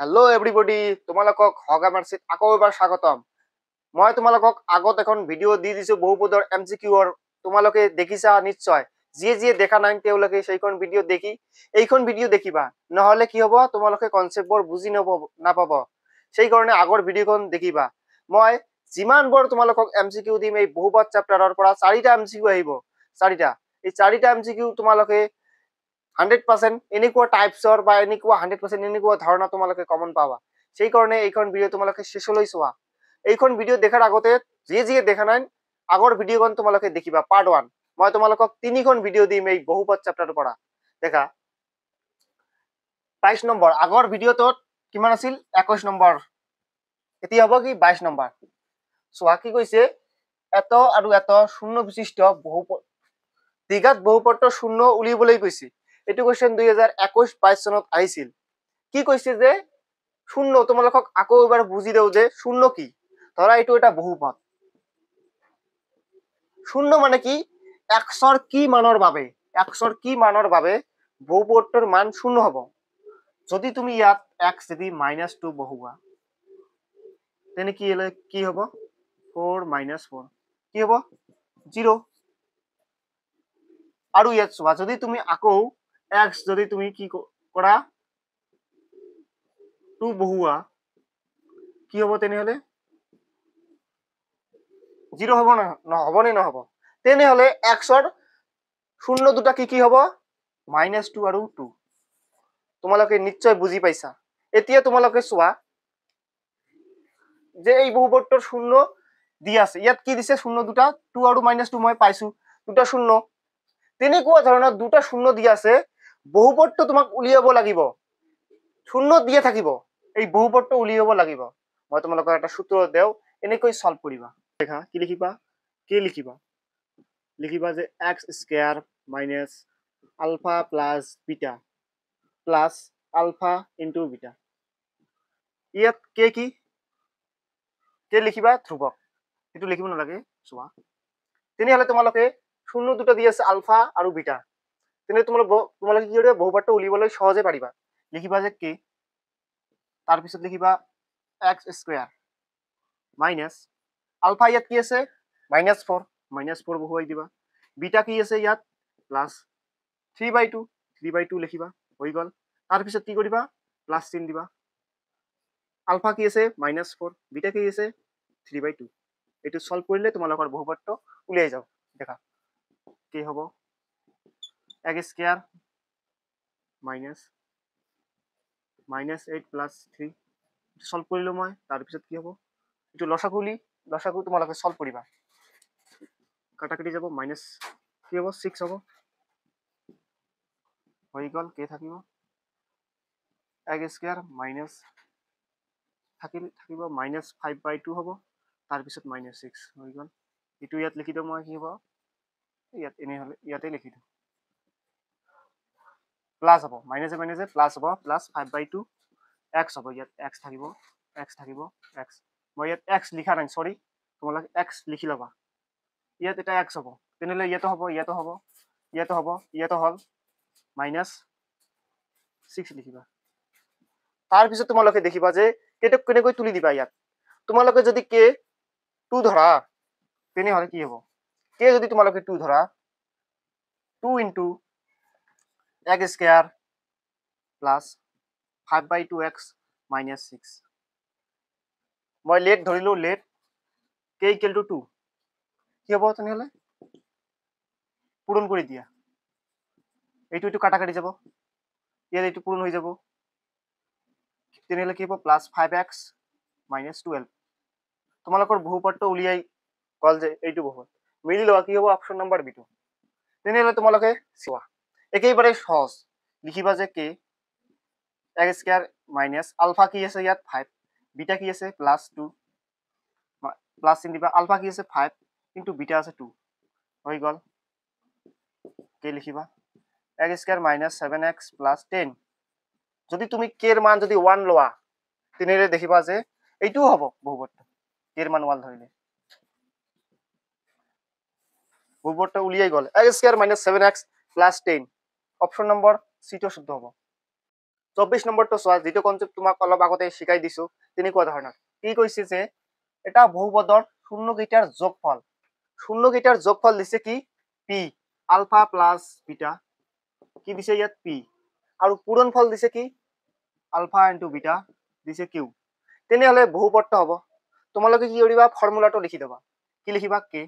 Hello' everybody, তোমালোকক হগা মাৰ্চিত আকৌ এবাৰ স্বাগতম। মই তোমালোকক আগত এখন ভিডিঅ' দি দিছো বহুপদৰ MCQৰ। তোমালোকে দেখিছা নিশ্চয়। যিয়ে দেখা নাই তেওঁলোকে সেইখন ভিডিঅ' দেখি এইখন ভিডিঅ' দেখিবা, নহলে কি হ'ব তোমালোকে কনচেপ্টবোৰ বুজি নাপাব। সেই কাৰণে আগৰ ভিডিঅ'খন দেখিবা। মই যিমানবোৰ তোমালোকক MCQ দিম এই বহুপদ চেপ্টাৰৰ পৰা 4টা MCQ আহিব। 4টা এই 4টা MCQ তোমালোকে 100% এনেকুৱা টাইপছৰ বা এনেকুৱা 100% এনেকুৱা ধৰণৰ তোমালোকে কমন পাবা। সেই কাৰণে এইখন ভিডিঅ' তোমালোকে শেষলৈ চোৱা। এইখন ভিডিঅ' দেখাৰ আগতে যিয়ে দেখা নাই আগৰ ভিডিঅ'খন তোমালোকে দেখিবা। পাৰ্ট 1 মই তোমালোকক 3খন ভিডিঅ' দিম এই বহুপদ চেপ্টাৰৰ পৰা। দেখা 22 নম্বৰ আগৰ ভিডিঅ'টোত কিমান আছিল 21 নম্বৰ, এতিয়া হ'ব কি 22 নম্বৰ। চোৱা কি কৈছে, এত আৰু এত শূন্য বিশিষ্ট বহুপদ দ্বিঘাত বহুপদৰ শূন্য উলিয়াবলৈ কৈছে। এইটো কোৱেশ্চন 2021-22 চনত আহিছিল। কি কৈছে যে শূন্য, তোমালোকক আকৌ এবাৰ বুজি দিওঁ যে শূন্য কি। ধৰা এইটো এটা বহুপদ। শূন্য মানে কি, এক্সৰ কি মানৰ বাবে বহুপদটোৰ মান শূন্য হ'ব। যদি তুমি ইয়াত x যদি -2 বহুৱা তেনে কি হ'ব 4 - 4 কি হ'ব 0। আৰু ইয়াত চোৱা, যদি তুমি আকৌ x যদি তুমি কি কৰা 2 বহুৱা কি হ'ব তেনেহলে 0 হ'ব না নহ'ব নে নহ'ব। তেনেহলে xৰ শূন্য দুটা কি হ'ব -2 আৰু 2। তোমালোকে নিশ্চয় বুজি পাইছা। এতিয়া তোমালোকে চোৱা যে এই বহুপদটোৰ শূন্য দি আছে। ইয়াত কি দিছে শূন্য দুটা 2 আৰু -2 মই পাইছো, দুটা শূন্য। তেনেকুৱা ধৰণৰ দুটা শূন্য দি আছে। বহুপদটো তোমাক উলিয়াব লাগিব, শূন্য দিয়ে থাকিব। এই বহুপদটো উলিয়াব লাগিব। মই তোমালোকক এটা সূত্ৰ দেও, এনেকৈ সলভ কৰিবা। দেখা কি লিখিবা, লিখিবা যে x² minus alpha plus beta plus alpha into beta. ইয়াত কে লিখিবা ধ্ৰুৱক, এইটো লিখিব নালাগে। চোৱা তেনেহলে তোমালোকে শূন্য দুটা দি আছে আলফা আৰু বিটা। তেনে তোমালোকে কি কৰিবা, বহুপদটো উলিয়াবলৈ সহজে পাৰিবা। লিখিবা যে কে, তাৰপিছত লিখিবা x² মাইনাস আলফা, ইয়াত কি আছে -4 বহুৱাই দিবা। বিটা কি আছে ইয়াত প্লাস 3/2 লিখিবা, হৈ গল। তাৰপিছত কি কৰিবা প্লাস চিন দিবা। আলফা কি আছে -4, বিটা কি আছে 3/2। এইটো সলভ কৰিলে তোমালোকৰ বহুপদটো উলিয়াই যাও। দেখা কি হ'ব x² -8 প্লাস 3 সলভ কৰিলো মই। তাৰপিছত কি হ'ব, এইটো লসাগু তোমালোকে সলভ কৰিবা। কাটাকাটি যাব, মাইনাস কি হ'ব 6 হ'ব, হৈ গল। কে থাকিব x² মাইনাস থাকিব -5/2 হ'ব, তাৰপিছত -6 হৈ গল। এইটো ইয়াত লিখি দিওঁ মই, কি হ'ব ইয়াত এনেহলে ইয়াতে লিখি দিওঁ প্লাস হ'ব, মাইনাসে প্লাস হ'ব, প্লাস 5/2 x হ'ব। ইয়াত x থাকিব x। মই ইয়াত x লিখা নাই, সৰি, তোমালোকে x লিখি ল'বা। ইয়াত এটা x হ'ব, তেনেহলে ইয়াতো হ'ব, ইয়াতো হ'ব, ইয়াতো হল -6 লিখিবা। তাৰপিছত তোমালোকে দেখিবা যে কেইটাক কেনেকৈ তুলি দিবা। ইয়াত তোমালোকে যদি কে 2 ধৰা তেনেহলে কি হ'ব, কে যদি তোমালোকে 2 ধৰা 2 ইন্টু x² প্লাস 5/2x -6। মই লেট ধৰিলো, লেট কে ইকুৱেল টু 2 কি হ'ব তেনেহলে পূৰণ কৰি দিয়া। এইটো কাটাকাটি যাব, ইয়াত এইটো পূৰণ হৈ যাব। তেনেহলে কি হ'ব প্লাস 5x -12। তোমালোকৰ বহুপদটো উলিয়াই গল যে এইটো বহুপদ মিলি লোৱা, কি হ'ব অপশন নাম্বাৰ বি টো। তেনেহলে তোমালোকে চোৱা একেবাৰে সহজ। লিখিবা যে কে x² মাইনাস আলফা কি আছে ইয়াত 5, বিটা কি আছে +2 প্লাস চিন দিবা। আলফা কি আছে 5 কিন্তু বিটা আছে 2, হৈ গল। কে লিখিবা x² -7x + 10। যদি তুমি কে এর মান যদি 1 লোৱা তেনেহলে দেখিবা যে এইটোও হ'ব বহুপদটো। কে এৰ মান 1 ধৰিলে বহুপদটো উলিয়াই গল। x² -7x + 10 অপশন নম্বৰ সি টো শুদ্ধ হ'ব। 24 নম্বৰটো চোৱা, যেটো কনসেপ্ট তোমাক অলপ আগতে শিকাই দিছো তেনেকুৱা ধৰণৰ। কি কৈছে যে এটা বহুপদৰ শূন্যকেইটাৰ যোগফল, শূন্যকেইটাৰ যোগফল দিছে কি পি, আলফা প্লাস বিটা, কি দিছে ইয়াত পি, আৰু পূৰণফল দিছে কি আলফা ইনটু বিটা দিছে কিউ। তেনেহলে বহুপদটো হ'ব, তোমালোকে কি কৰিবা ফৰ্মুলাটো লিখি দেবা। কি লিখিবা কে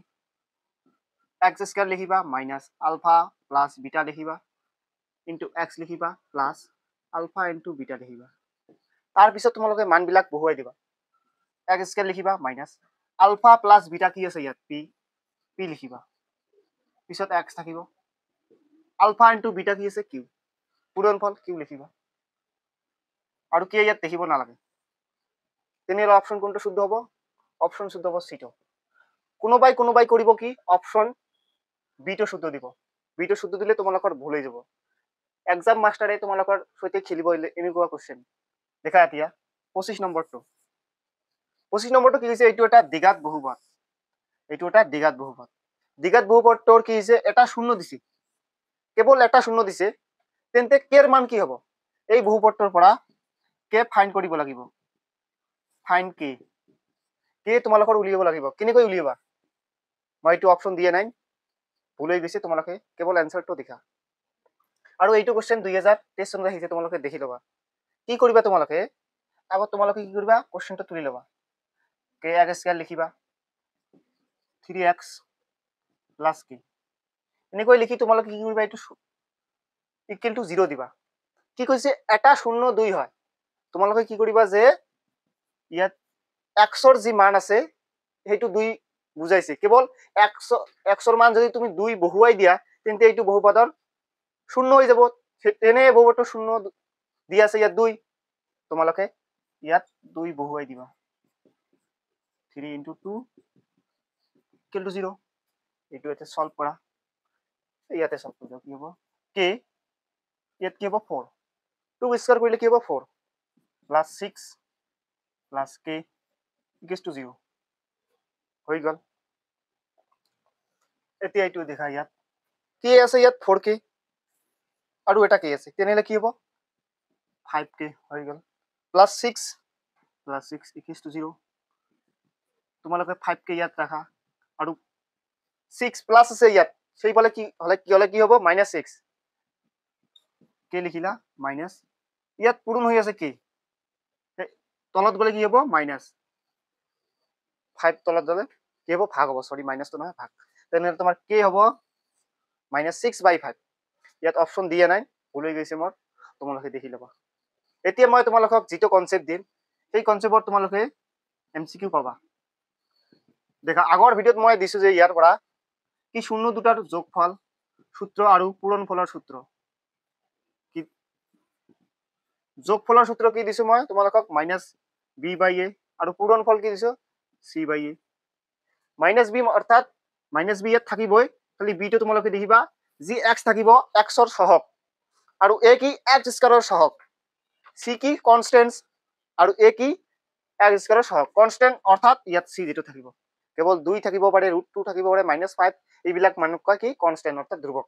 এক্স স্কয়ার লিখিবা মাইনাস আলফা প্লাস বিটা লিখিবা ইনটু এক্স লিখিবা প্লাস আলফা ইনটু বিটা লিখিবা। তাৰ পিছত তোমালোকে মানবিলাক বহুৱাই দিবা। এক্স স্কয়ার লিখিবা মাইনাস আলফা প্লাস বিটা কি আছে ইয়াত পি, পি লিখিবা, পিছত এক্স থাকিব, আলফা ইনটু বিটা কি আছে কিউ, পূৰণফল কিউ লিখিবা, আৰু কি ইয়াত দেখিব নালাগে। তেনেহলে অপশন কোনটো শুদ্ধ হ'ব? অপশন শুদ্ধ হ'ব সিটো। কোনোবাই কৰিব কি অপশন বিটো শুদ্ধ দিব, বিটো শুদ্ধ দিলে তোমালোকৰ ভুল হৈ যাব। এক্সাম মাষ্টাৰে তোমালোকৰ সৈতে খেলিব এনেকুৱা কোশ্চেন। দেখা এতিয়া 25 নম্বৰটো, 25 নম্বৰটো কি হৈছে, এইটো এটা দ্বিঘাত বহুপদ, এইটো এটা দ্বিঘাত বহুপদ। দ্বিঘাত বহুপদটোৰ কি হৈছে এটা শূন্য দিছে, কেৱল এটা শূন্য দিছে, তেন্তে কেৰ মান কি হ'ব? এই বহুপদটোৰ পৰা কে ফাইন্ড কৰিব লাগিব। ফাইন্ড কে, কে তোমালোকৰ উলিয়াব লাগিব। কেনেকৈ উলিয়াবা? মই এইটো অপশন দিয়া নাই, ভুল হৈ গৈছে, তোমালোকে কেৱল এনসাৰটো দেখা। আৰু এইটো কোশ্চেন 2023 চনত আহিছে, তোমালোকে দেখি ল'বা। কি কৰিবা তোমালোকে? আগত তোমালোকে কি কৰিবা কোশ্চেনটো তুলি ল'বা। কে এক্স স্কয়াৰ লিখিবা 3x প্লাস কে, এনেকৈ লিখি তোমালোকে কি কৰিবা, এইটো ইকুয়াল টু 0 দিবা। কি কৈছে এটা 0 2 হয়, তোমালোকে কি কৰিবা যে ইয়াত এক্সৰ যি মান আছে সেইটো 2 বুজাইছে, কেৱল এক্সৰ মান যদি তুমি 2 বহুৱাই দিয়া তেন্তে এইটো বহুপদৰ 0 হৈ যাব। তেনে বহুপদৰ 0 দি আছে ইয়াত 2, তোমালোকে ইয়াত 2 বহুৱাই দিবা। 3 into 2 equal to 0, এইটো এটা সলভ কৰা, ইয়াতে সলভ কৰি কি হ'ব কে, ইয়াত কি হ'ব 4, 2 স্কয়ার কৰিলে কি হ'ব 4 plus 6 plus K equal to 0 হৈ গল। এতিয়া এইটো দেখা, ইয়াত কে আছে, ইয়াত 4k আৰু এটা কে আছে, তেনেহলে কি হ'ব 5k হৈ গল, প্লাস 6 ইকুয়াল টু 0, তোমালোকে 5k ইয়াত ৰাখা, আৰু 6 প্লাস আছে ইয়াত, সেইফালে কি হলে কি হ'ব -6, কে লিখিলা মাইনাস, ইয়াত পূৰণ হৈ আছে কি, তলত গলে কি হ'ব -5, তলত গলে কি হ'ব ভাগ হ'ব, সরি মাইনাসটো নহয় ভাগ। তেনেহলে তোমাৰ কি হ'ব -6/5। ইয়াত অপশন দিয়া নাই, ভুল হৈ গৈছে মোৰ, তোমালোকে দেখি ল'বা। এতিয়া মই তোমালোকক যেটো কনসেপ্ট দিম সেই কনসেপ্টত তোমালোকে এমসিকিউ পাবা। দেখা আগৰ ভিডিঅ'ত মই দিছো যে ইয়াৰ পৰা কি শূন্য দুটাৰ যোগফল সূত্ৰ আৰু পূৰণফলৰ সূত্ৰ, কি যোগফলৰ সূত্ৰ কি দিছো মই তোমালোকক -b/a, আৰু পূৰণফল কি দিছো c/a। -b অৰ্থাৎ -b ইয়াত থাকিবই, খালি b টো তোমালোকে দেখিবা যি x থাকিব xৰ সহগ, আৰু a কি x স্কয়াৰৰ সহগ, c কি কনস্ট্যান্ট, আৰু a কি x স্কয়াৰৰ সহগ। কনস্ট্যান্ট অৰ্থাৎ ইয়াত c যেটো থাকিব, কেৱল 2 থাকিব পাৰে, √2 থাকিব পাৰে, -5, এইবিলাক মানক কয় কি কনস্ট্যান্ট অৰ্থাৎ ধ্ৰুৱক।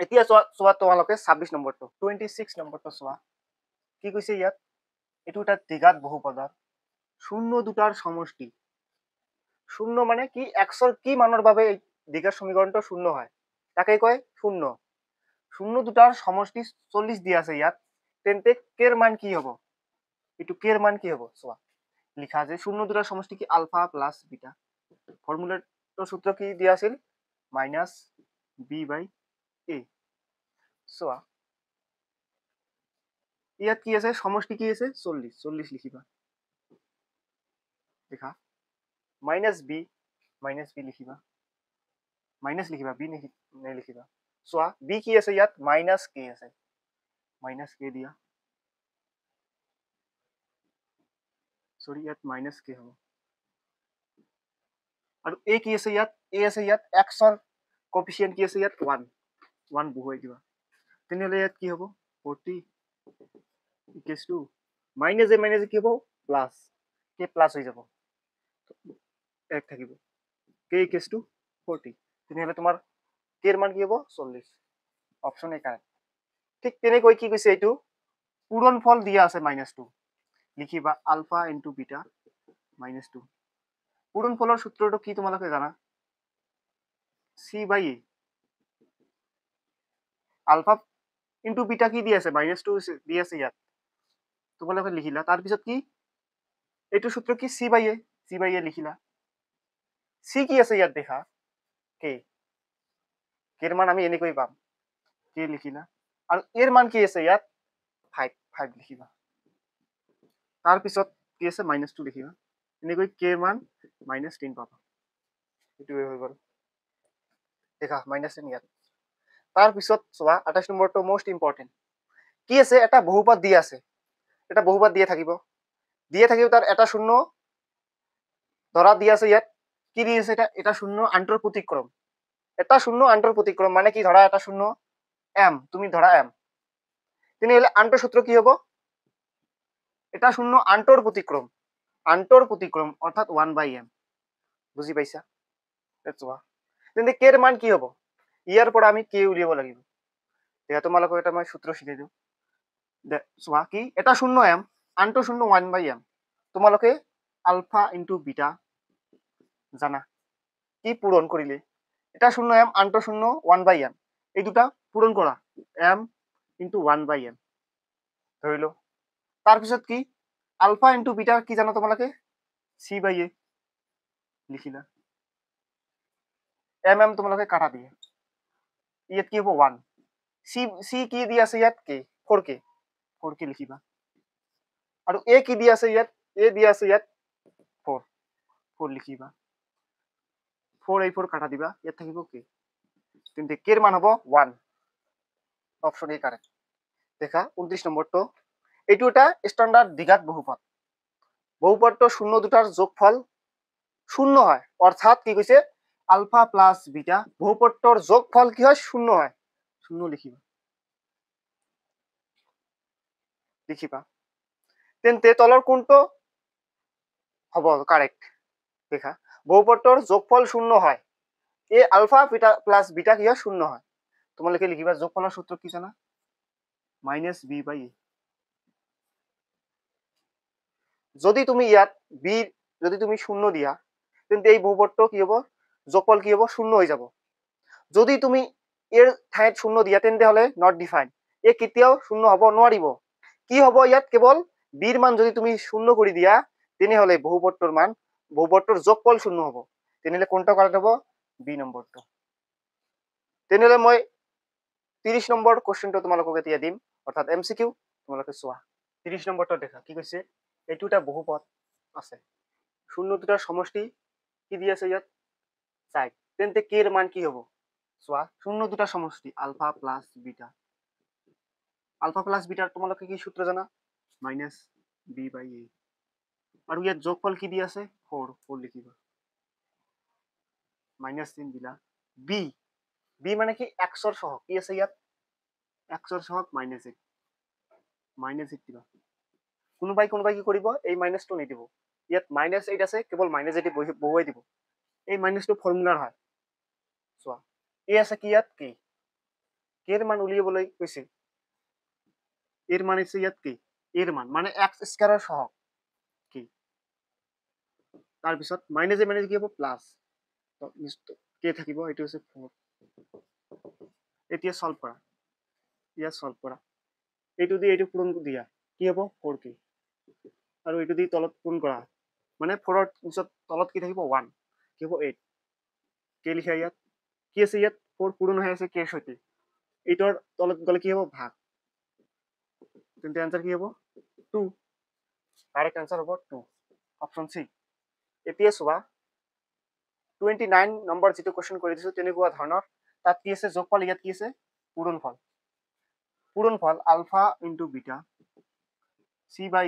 এতিয়া চোৱা তোমালোকে 26 নম্বৰটো, 26 নম্বৰটো চোৱা। কি কৈছে ইয়াত, এইটো এটা দ্বিঘাত বহুপদৰ শূন্য দুটাৰ সমষ্টি। শূন্য মানে কি এক্সৰ কি মানৰ বাবে দ্বিঘাত সমীকৰণটো শূন্য হয়, তাকে কয় শূন্য। শূন্য দুটাৰ সমষ্টি 40 দিয়া আছে ইয়াত, তেন্তে কেৰ মান কি হ'ব? এইটো কেৰ মান কি হ'ব চোৱা, লিখা যে শূন্য দুটাৰ সমষ্টি কি আলফা প্লাস বিটা। ফৰ্মুলাটোৰ সূত্ৰ কি দিয়া আছিল -b/a। চোৱা ইয়াত কি আছে, সমষ্টি কি আছে 40 লিখিবা, দেখা -b লিখিবা, মাইনাস লিখিবা, b নিলিখিবা। চোৱা b কি আছে ইয়াত -k আছে, -k দিয়া, সৰি ইয়াত -k হ'ব, আৰু a কি আছে ইয়াত, a আছে ইয়াত x ৰ কোএফিচিয়েন্ট কি আছে ইয়াত 1 বহুৱাই দিবা। তেনেহলে ইয়াত কি হ'ব 40 ইকুৱেলস টু মাইনাস কি হ'ব প্লাস, k প্লাস হৈ যাব, 1 থাকিব, k ইকুৱেলস টু 40। তেনেহলে তোমাৰ k ৰ মান কি হ'ব 40, অপশন এ কাৰেক্ট। ঠিক তেনেকৈ কি কৈছে এইটো পূরণ ফল দিয়া আছে -2 লিখিবা আলফা ইনটু বিটা -2 পূরণ ফলৰ সূত্ৰটো কি তোমালোকে জানা c/a আলফা ইনটু বিটা কি দি আছে -2 দি আছে ইয়াত তোমালোকে লিখিলা তাৰ পিছত কি এইটো সূত্ৰ কি c/a লিখিলা c কি আছে ইয়াত দেখা k কেৰ মান আমি এনেকৈ পাম k লিখিলা আৰু এৰ মান কি আছে ইয়াত 5 লিখিবা তাৰ পিছত কি আছে -2 লিখিবা এনেকৈ k মান -10 পাবা এইটোৱে হৈ গ'ল দেখা -10 ইয়াত তাৰ পিছত চোৱা 28 নম্বৰটো মোস্ট ইম্পৰ্টেন্ট কি আছে এটা বহুপদ দিয়া আছে এটা বহুপদ দিয়ে থাকিব তাৰ এটা শূন্য ধৰা দিয়া আছে ইয়াত কি দি আছে এটা শূন্য আন্তৰ প্ৰতিক্ৰম এটা শূন্য আন্তৰ প্ৰতিক্ৰম মানে কি ধৰা এটা শূন্য m তুমি ধৰা m তেনেহলে আন্তৰ সূত্ৰ কি হ'ব এটা শূন্য আন্তৰ প্ৰতিক্ৰম অৰ্থাৎ 1/m বুজি পাইছা চোৱা তেন্তে k ৰ মান কি হ'ব ইয়াৰ পৰা আমি k উলিয়াব লাগিব এতিয়া তোমালোকক এটা মই সূত্ৰ শিকাই দিওঁ চোৱা কি এটা শূন্য m আনটো শূন্য 1/m তোমালোকে আলফা ইনটু বিটা জানা কি পূৰণ কৰিলে এটা শূন্য m আনটো শূন্য 1/m এই দুটা পূৰণ কৰা m ইনটু 1/m ধৰিলো তাৰ পিছত কি আলফা ইনটু বিটা কি জানা তোমালোকে c/a লিখিলা mm তোমালোকে কাটা দিয়ে ইয়াত কি হ'ব 1 c কি দি আছে ইয়াত k 4k লিখিবা আৰু a কি দি আছে ইয়াত a দি আছে ইয়াত 4 লিখিবা 4 কাটা দিবা ইয়াত থাকিব k তেন্তে k ৰ মান হ'ব 1 অপচন এ কাৰেক্ট দেখা 29 নম্বৰটো এইটো এটা স্ট্যান্ডাৰ্ড দ্বিঘাত বহুপদটো শূন্য দুটাৰ যোগফল শূন্য হয় অৰ্থাৎ কি কৈছে আলফা প্লাস বিটা বহুপদটোৰ যোগফল কি হয় শূন্য হয় শূন্য লিখিবা তেন্তে তলৰ কোনটো হ'ব কাৰেক্ট দেখা বহুপদটোৰ যোগফল শূন্য হয় এই আলফা বিটা প্লাস বিটা কি হয় শূন্য হয় তোমালোকে লিখিবা যোগফলৰ সূত্ৰ কি জানা -b/a যদি তুমি ইয়াত b যদি তুমি শূন্য দিয়া তেন্তে এই বহুপদটো কি হ'ব যোগফল কি হ'ব শূন্য হৈ যাব যদি তুমি এর ঠাইত শূন্য দিয়া তেন্তে হলে নট ডিফাইন এ কেতিয়াও শূন্য হ'ব নোৱাৰিব কি হ'ব ইয়াত কেৱল b ৰ মান যদি তুমি শূন্য কৰি দিয়া তেনেহলে বহুপদটোৰ যোগফল শূন্য হ'ব তেনেহলে কোনটা কাৰেক্ট হ'ব b নম্বৰটো তেনেহলে মই 30 নম্বৰ কোশ্চেনটো তোমালোকক এতিয়া দিম অৰ্থাৎ এমসিকিউ তোমালোকে চোৱা 30 নম্বৰটো দেখা কি কৈছে এইটো এটা বহুপদ আছে শূন্য দুটাৰ সমষ্টি কি দি আছে ইয়াত 4 তেন্তে k ৰ মান কি হ'ব চোৱা শূন্য দুটাৰ সমষ্টি আলফা প্লাস বিটাৰ তোমালোকে কি সূত্ৰ জানা -b/a আৰু ইয়াত যোগফল কি দি আছে 4 লিখিবা -3 দিলা b মানে কি x ৰ সহগ কি আছে ইয়াত x ৰ সহগ -8 দিবা কোনোবাই কি কৰিব এই -2 নিদিব ইয়াত -8 আছে কেৱল -8 বহুৱাই দিব এই -2 ফৰ্মুলাৰ হয় চোৱা এ আছে কি ইয়াত k ৰ মান উলিয়াবলৈ কৈছে এৰ মান আছে ইয়াত কি এৰ মান মানে x স্কয়াৰৰ সহগ কি তাৰ পিছত মাইনাস কি হ'ব প্লাস k থাকিব এটো আছে 4 এতিয়া সলভ কৰা এইটো দি এইটো পূৰণ দিয়া কি হ'ব 4k আৰু এইটো দি তলত পূৰণ কৰা মানে 4 ৰ পিছত তলত কি থাকিব 1 কি হ'ব 8 k লিখা ইয়াত কি আছে ইয়াত 4 পূৰণ হৈ আছে k সৈতে এইটোৰ তলত গলে কি হ'ব ভাগ তেন্তে आंसर কি হ'ব 2 কারেক্ট आंसर হ'ব 2 অপশন সি এতিয়া চোৱা 29 নম্বৰ যেটো কোশ্চেন কৰি দিছো তেনেকুৱা ধৰণৰ তাত কি আছে যোগফল ইয়াত কি আছে পূৰণফল আলফা ইনটু বিটা c/a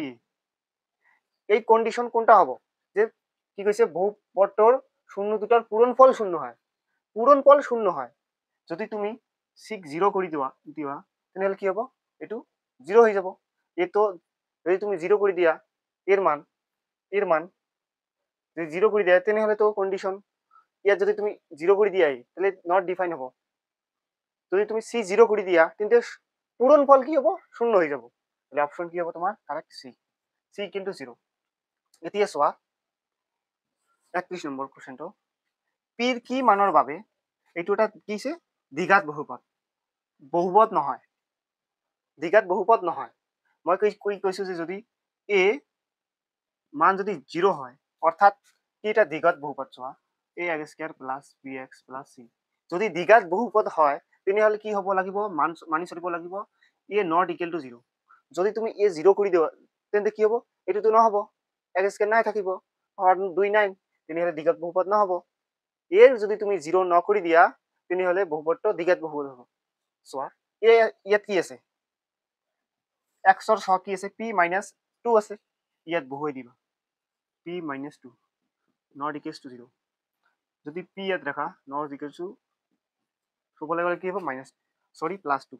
এই কন্ডিশন কোনটা হ'ব যে কি কৈছে বহুপদটোৰ শূন্য দুটাৰ পূৰণফল শূন্য হয় যদি তুমি 6 0 কৰি দিবা তেনেহলে কি হ'ব এটো 0 হৈ যাব এটো যদি তুমি 0 কৰি দিয়া এৰ মান যদি 0 কৰি দিয়া তেনেহলে তো কন্ডিশন ইয়াত যদি তুমি 0 কৰি দিয়া তাহলে নট ডিফাইন হ'ব যদি তুমি c 0 কৰি দিয়া তেন্তে পূৰণফল কি হ'ব শূন্য হৈ যাব তাহলে অপশন কি হ'ব তোমাৰ কাৰেক্ট সি সি কিন্তু 0 এতিয়া চোৱা 31 নম্বৰ কোৱেশ্চনটো পিৰ কি মানৰ বাবে এইটো এটা কিছে দ্বিঘাত বহুপদ বহুপদ নহয় দ্বিঘাত বহুপদ নহয় মই কৈছো যে যদি a মান যদি 0 হয় অর্থাৎ কি এটা দ্বিঘাত বহুপদ চোৱা ax² + bx + c যদি দ্বিঘাত বহুপদ হয় তেনেহলে কি হ'ব লাগিব মানি চলিব লাগিব a নট ইকুয়াল টু 0 যদি তুমি a 0 কৰি দিবা তেন্তে কি হ'ব এটোটো নহব x² নাই থাকিব আর 2 নাই তেনেহলে দ্বিঘাত বহুপদ নহব a যদি তুমি 0 ন কৰি দিয়া তেনেহলে বহুপদটো দ্বিঘাত বহুপদ হ'ব চোৱা a ইয়াত কি আছে x ৰ সহগ কি আছে p - 2 আছে ইয়াত বহুৱাই দিবা p - 2 not equals to 0 যদি p ইয়াত রাখা not equals to সবলে গলে কি হ'ব +2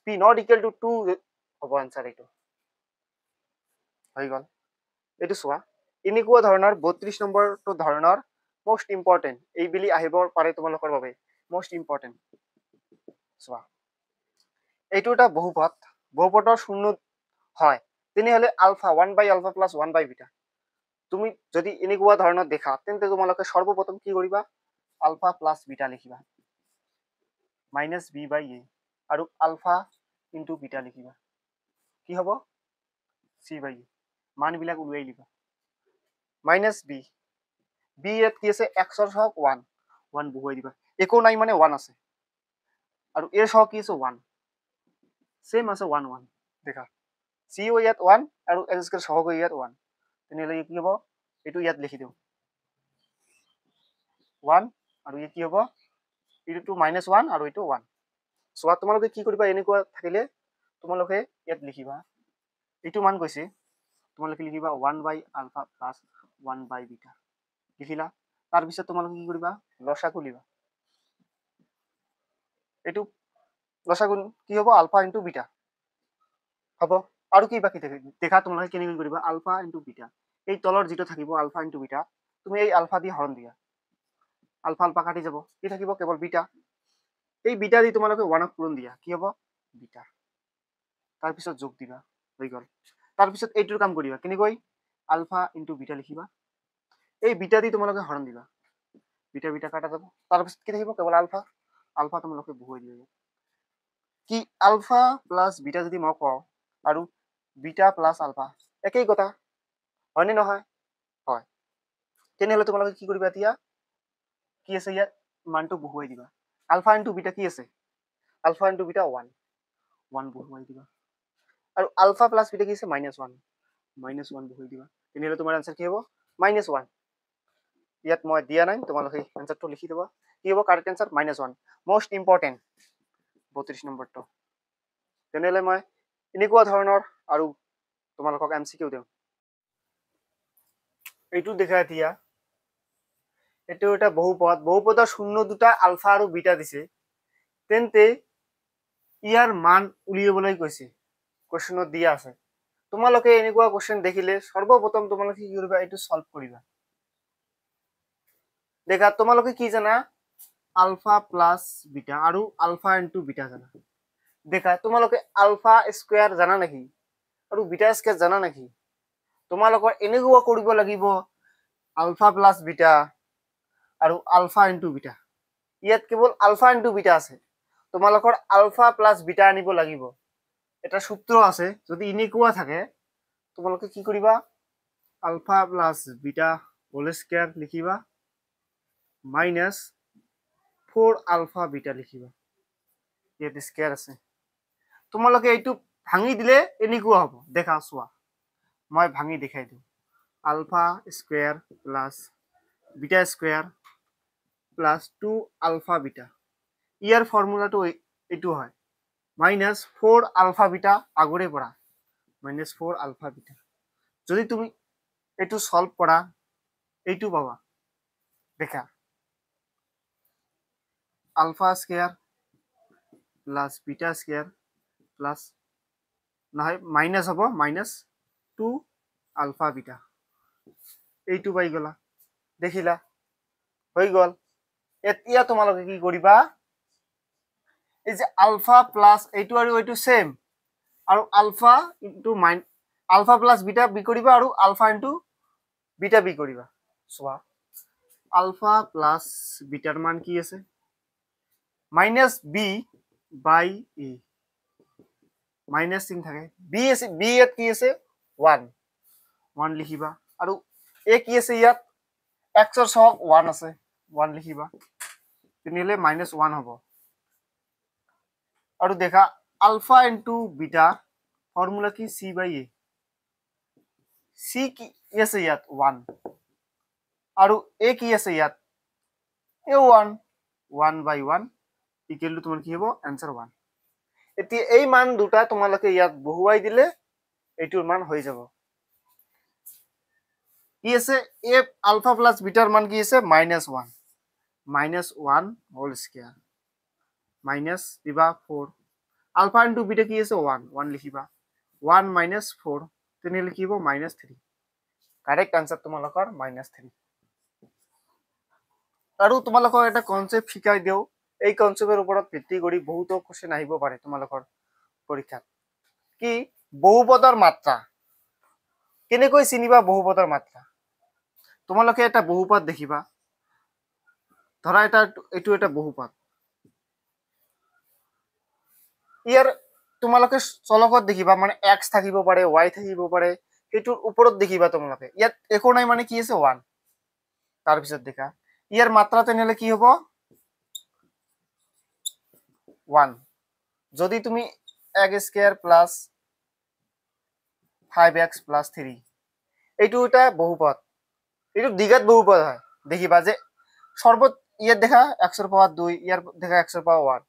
p not equal to 2 হ'ব आंसर এইটো হৈ গল এইটো চোৱা এনেকুৱা ধৰণৰ 32 নম্বৰটো ধৰণৰ মোস্ট ইম্পৰ্টেন্ট এই বিলি আহিব পাৰে তোমালোকৰ বাবে মোস্ট ইম্পৰ্টেন্ট চোৱা এইটো এটা বহুপদৰ শূন্য হয় তেনেহলে আলফা 1/α + 1/β তুমি যদি এনেকুৱা ধৰণৰ দেখা তেন্তে তোমালোকে সৰ্বপ্ৰথম কি কৰিবা আলফা প্লাস বিটা লিখিবা -b/a আৰু আলফা ইনটু বিটা লিখিবা কি হ'ব c/a মানবিলাক উলিয়াই লিখা -b b ইয়াত কি আছে x ৰ সহগ 1 1 বহুৱাই দিবা একো নাই মানে 1 আছে আৰু a ৰ সহগ কি আছে 1 সেম আছে 1 1 দেখা c ও ইয়াত 1 আৰু x ৰ সহগ ইয়াত 1 তেনেহলে কি হ'ব এটো ইয়াত লিখি দিও 1 আৰু এই কি হ'ব এটো -1 আৰু এটো 1 সোৱা তোমালোকে কি কৰিবা এনেকুৱা থাকিলে তোমালোকে ইয়াত লিখিবা এটো মান কৈছে তোমালোকে লিখিবা 1/α + 1/β লিখিলা তাৰ পিছত তোমালোকে কি কৰিবা লসাগু লিবা এটো লসাগু কি হ'ব আলফা ইনটু বিটা হ'ব আৰু কি বাকি থাকে দেখা তোমালোকে কেনেকৈ কৰিবা আলফা ইনটু বিটা এই তলৰ যেটো থাকিব আলফা ইনটু বিটা তুমি এই আলফা দি হৰণ দিয়া আলফা আলফা কাটি যাব কি থাকিব কেৱল বিটা এই বিটা দি তোমালোকে 1ক পূৰণ দিয়া কি হ'ব বিটা তাৰ পিছত যোগ দিবা হৈ গল তাৰ পিছত এইটোৰ কাম কৰিবা কেনেকৈ আলফা ইনটু বিটা লিখিবা এই বিটা দি তোমালোকে হৰণ দিবা বিটা বিটা কাটা যাব তাৰ পিছত কি থাকিব কেৱল আলফা আলফা তোমালোকে বহুৱাই দিবা কি আলফা প্লাস বিটা যদি মই কওঁ আৰু বিটা প্লাস আলফা একেই কথা হয়নে নহয় হয় তেনেহলে তোমালোকে কি কৰিবা এতিয়া কি আছে ইয়াত মানটো বহুৱাই দিবা আলফা ইনটু বিটা কি আছে আলফা ইনটু বিটা 1 1 বহুৱাই দিবা আৰু আলফা প্লাস বিটা কি আছে -1 -1 বহুৱাই দিবা তেনেহলে তোমাৰ आंसर কি হ'ব -1 ইয়াত মই দিয়া নাই তোমালোকে आंसरটো লিখি দিবা কি হ'ব কারেক্ট आंसर -1 মোস্ট ইম্পৰ্টেন্ট 32 নম্বৰটো তেনেহলে মই এনেকুৱা ধৰণৰ আৰু তোমালোকক এমসিকিউ দিম এইটো দেখা দিয়া এটো এটা বহুপদৰ শূন্য দুটা আলফা আৰু বিটা দিছে তেন্তে ইয়াৰ মান উলিয়াবলৈ কৈছে কোৱেশ্চনত দিয়া আছে তোমালোকে এনেকুৱা কোৱেশ্চন দেখিলে সৰ্বপ্ৰথম তোমালোকে কি কৰিবা এটো সলভ কৰিবা দেখা তোমালোকে কি জানা আলফা প্লাস বিটা আৰু আলফা ইনটু বিটা জানা দেখা তোমালোকে আলফা স্কয়াৰ জানা নেকি আৰু বিটা স্কয়াৰ জানা নেকি তোমালোকৰ এনেকুৱা কৰিব লাগিব আলফা প্লাস বিটা আৰু আলফা ইনটু বিটা ইয়াত কেৱল আলফা ইনটু বিটা আছে তোমালোকৰ আলফা প্লাস বিটা আনিব লাগিব এটা সূত্ৰ আছে যদি এনেকুৱা থাকে তোমালোকে কি কৰিবা alpha plus beta whole square লিখিবা -4 আলফা বিটা লিখিবা ইয়াত স্কয়ার আছে তোমালোকে এইটো ভাঙি দিলে এনেকুৱা হ'ব দেখা চোৱা মই ভাঙি দেখাই দিও alpha square plus beta square plus 2 alpha beta ইয়াৰ ফৰ্মুলাটো এইটো হয় -4 আলফা বিটা আগৰে পৰা -4 আলফা বিটা যদি তুমি এইটো সলভ কৰা এইটো পাবা দেখা alpha square plus beta square plus নহয় মাইনাস হ'ব -2 আলফা বিটা এইটো পাই গলা দেখিলা হৈ গল এতিয়া তোমালোকে কি কৰিবা এই যে আলফা প্লাস এইটো আৰু এইটো সেম আৰু alpha into alpha plus beta B কৰিবা আৰু আলফা ইনটু বিটা বি কৰিবা চোৱা আলফা প্লাস বিটাৰ মান কি আছে মাইনাস বি বাই এ মাইনাস চিন থাকে বি আছে বি ইয়াত কি আছে 1 1 লিখিবা আৰু এ কি আছে ইয়াত x ৰ সহগ 1 আছে 1 লিখিবা তেনিলে -1 হ'ব আৰু দেখা আলফা ইনটু বিটা ফৰ্মুলা কি c বাই a c কি আছে ইয়াত 1 আৰু a কি আছে ইয়াত a 1 1 বাই 1 ইকুয়াল টু তোমাৰ কি হ'ব आंसर 1 এতিয়া এই মান দুটা তোমালোকে ইয়াত বহুৱাই দিলে এইটোৰ মান হৈ যাব কি আছে a আলফা প্লাস বিটাৰ মান কি আছে -1 হোল স্কয়ার মাইনাস দিবা 4 আলফা ইনটু বিটা কি আছে 1 লিখিবা 1 - 4 তেনে লিখিব -3 কারেক্ট आंसर তোমালোকৰ -3 আৰু তোমালোকৰ এটা কনসেপ্ট শিকাই দিও এই কনসেপ্টৰ ওপৰত ভিত্তি কৰি বহুত কোশ্চেন আহিব পাৰে তোমালোকৰ পৰীক্ষাত কি বহুপদৰ মাত্ৰা কেনেকৈ চিনিবা বহুপদৰ মাত্ৰা তোমালোকে এটা বহুপদ দেখিবা ধৰা এইটো এটা বহুপদ ইয়াৰ তোমালোকে চলকত দেখিবা মানে x থাকিব পাৰে y থাকিব পাৰে এইটোৰ ওপৰত দেখিবা তোমালোকে ইয়াত একো নাই মানে কি আছে 1 তাৰ পিছত দেখা ইয়াৰ মাত্ৰা তেনলে কি হ'ব 1 যদি তুমি x square plus 5x plus 3 এইটো এটা বহুপদ এইটো দ্বিঘাত বহুপদ হয় দেখিবা যে সর্বত ইয়াত দেখা x এর পাওয়ার 2 ইয়ার দেখা x এর পাওয়ার 1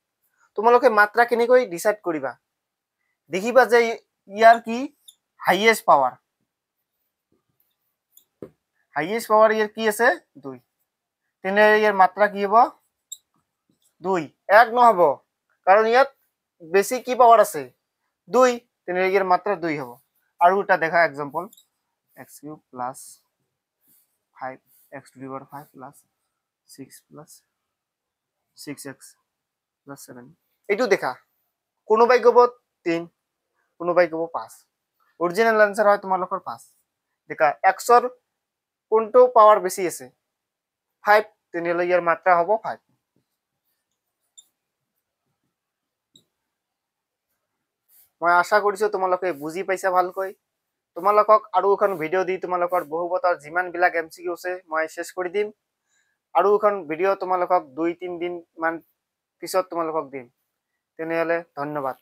তোমালোকে মাত্রা কেনেকৈ ডিসাইড কৰিবা দেখিবা যে ইয়াৰ কি হাইয়েস্ট পাওয়াৰ ইয়াৰ কি আছে 2 তেনে ইয়াৰ মাত্ৰা কি হ'ব 2 এক নহব কাৰণ ইয়াত বেছি কি পাওয়াৰ আছে 2 তেনে ইয়াৰ মাত্ৰা 2 হ'ব আৰু এটা দেখা example x³ plus 5 x to the power 5 plus 6 plus 6x plus 7 এইটো দেখা কোনোবাই কব 3 কোনোবাই কব 5 অরিজিনাল आंसर হয় তোমালোকৰ 5 দেখা x ৰ কোনটো পাওয়াৰ বেশি আছে 5 তেনিলে ইয়াৰ মাত্ৰা হ'ব 5 মই আশা কৰিছো তোমালোকে বুজি পাইছা ভালকৈ তোমালোকক আৰু এখন ভিডিও দি তোমালোকৰ বহুপদৰ যিমান বিলাক এমসিকিউ আছে মই শেষ কৰি দিম আৰু এখন ভিডিও তোমালোকক 2-3 দিন মান পিছত তোমালোকক দিম তেনেহলে ধন্যবাদ